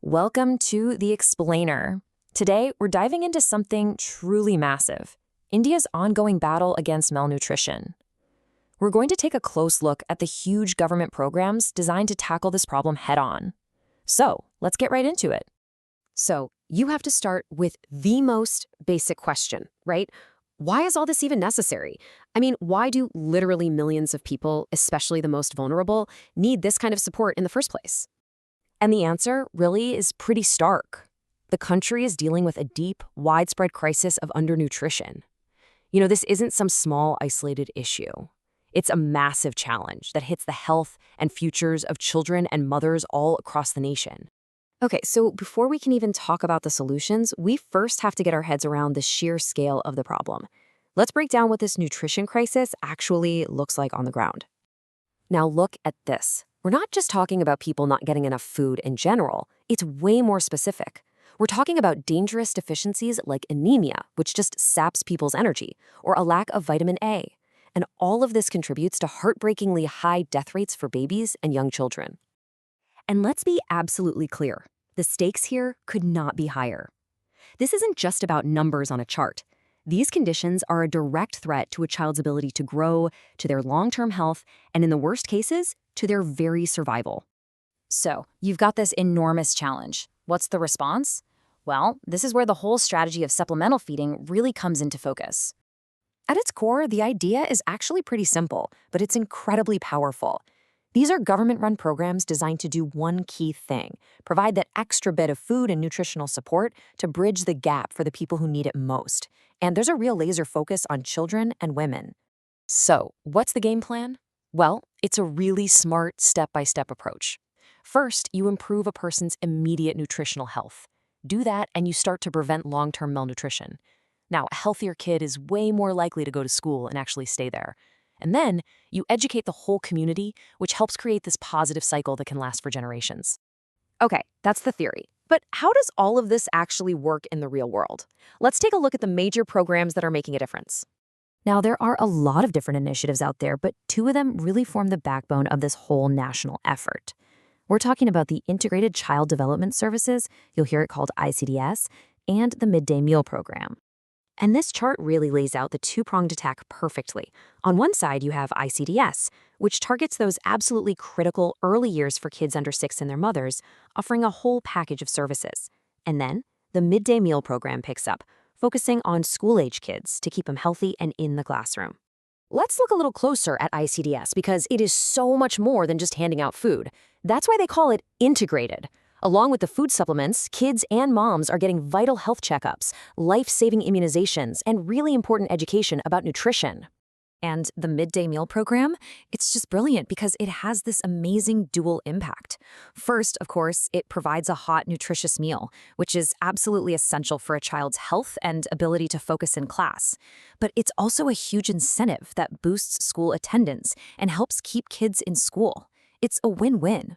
Welcome to The Explainer. Today, we're diving into something truly massive, India's ongoing battle against malnutrition. We're going to take a close look at the huge government programs designed to tackle this problem head-on. So, let's get right into it. So, you have to start with the most basic question, right? Why is all this even necessary? I mean, why do literally millions of people, especially the most vulnerable, need this kind of support in the first place? And the answer really is pretty stark. The country is dealing with a deep, widespread crisis of undernutrition. This isn't some small, isolated issue. It's a massive challenge that hits the health and futures of children and mothers all across the nation. Okay, so before we can even talk about the solutions, we first have to get our heads around the sheer scale of the problem. Let's break down what this nutrition crisis actually looks like on the ground. Now look at this. We're not just talking about people not getting enough food in general. It's way more specific. We're talking about dangerous deficiencies like anemia, which just saps people's energy, or a lack of vitamin A. And all of this contributes to heartbreakingly high death rates for babies and young children. And let's be absolutely clear. The stakes here could not be higher. This isn't just about numbers on a chart. These conditions are a direct threat to a child's ability to grow, to their long-term health, and in the worst cases, to their very survival. So, you've got this enormous challenge. What's the response? Well, this is where the whole strategy of supplemental feeding really comes into focus. At its core, the idea is actually pretty simple, but it's incredibly powerful. These are government-run programs designed to do one key thing: provide that extra bit of food and nutritional support to bridge the gap for the people who need it most. And there's a real laser focus on children and women. So, what's the game plan? Well, it's a really smart step-by-step approach. First, you improve a person's immediate nutritional health. Do that, and you start to prevent long-term malnutrition. Now, a healthier kid is way more likely to go to school and actually stay there. And then, you educate the whole community, which helps create this positive cycle that can last for generations. Okay, that's the theory. But how does all of this actually work in the real world? Let's take a look at the major programs that are making a difference. Now, there are a lot of different initiatives out there, but two of them really form the backbone of this whole national effort. We're talking about the Integrated Child Development Services, you'll hear it called ICDS, and the Midday Meal Program. And this chart really lays out the two-pronged attack perfectly. On one side, you have ICDS, which targets those absolutely critical early years for kids under 6 and their mothers, offering a whole package of services. And then, the Midday Meal Program picks up, focusing on school-age kids to keep them healthy and in the classroom. Let's look a little closer at ICDS because it is so much more than just handing out food. That's why they call it integrated. Along with the food supplements, kids and moms are getting vital health checkups, life-saving immunizations, and really important education about nutrition. And the midday meal program, it's just brilliant because it has this amazing dual impact. First, of course, it provides a hot, nutritious meal, which is absolutely essential for a child's health and ability to focus in class. But it's also a huge incentive that boosts school attendance and helps keep kids in school. It's a win-win.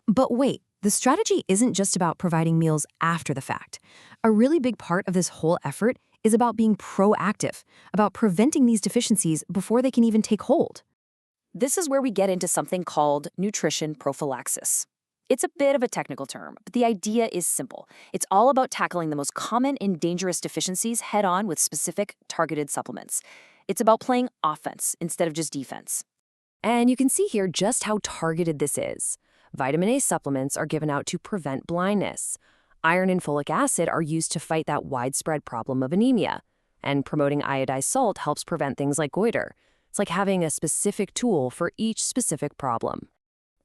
But wait. The strategy isn't just about providing meals after the fact. A really big part of this whole effort is about being proactive, about preventing these deficiencies before they can even take hold. This is where we get into something called nutrition prophylaxis. It's a bit of a technical term, but the idea is simple. It's all about tackling the most common and dangerous deficiencies head-on with specific, targeted supplements. It's about playing offense instead of just defense. And you can see here just how targeted this is. Vitamin A supplements are given out to prevent blindness. Iron and folic acid are used to fight that widespread problem of anemia. And promoting iodized salt helps prevent things like goiter. It's like having a specific tool for each specific problem.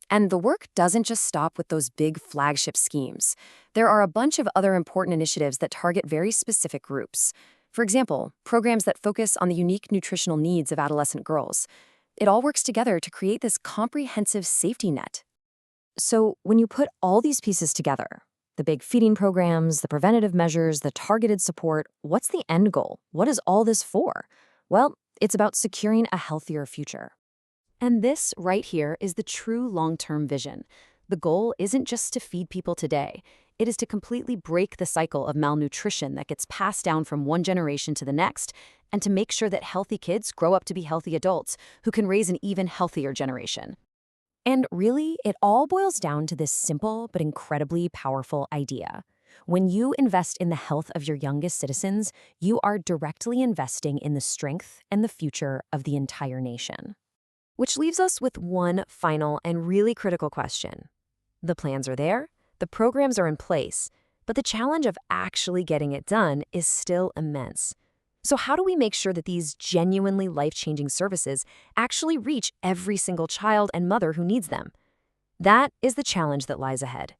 And the work doesn't just stop with those big flagship schemes. There are a bunch of other important initiatives that target very specific groups. For example, programs that focus on the unique nutritional needs of adolescent girls. It all works together to create this comprehensive safety net. So when you put all these pieces together, the big feeding programs, the preventative measures, the targeted support, what's the end goal? What is all this for? Well, it's about securing a healthier future. And this right here is the true long-term vision. The goal isn't just to feed people today. It is to completely break the cycle of malnutrition that gets passed down from one generation to the next, and to make sure that healthy kids grow up to be healthy adults who can raise an even healthier generation. And really, it all boils down to this simple but incredibly powerful idea. When you invest in the health of your youngest citizens, you are directly investing in the strength and the future of the entire nation. Which leaves us with one final and really critical question. The plans are there, the programs are in place, but the challenge of actually getting it done is still immense. So how do we make sure that these genuinely life-changing services actually reach every single child and mother who needs them? That is the challenge that lies ahead.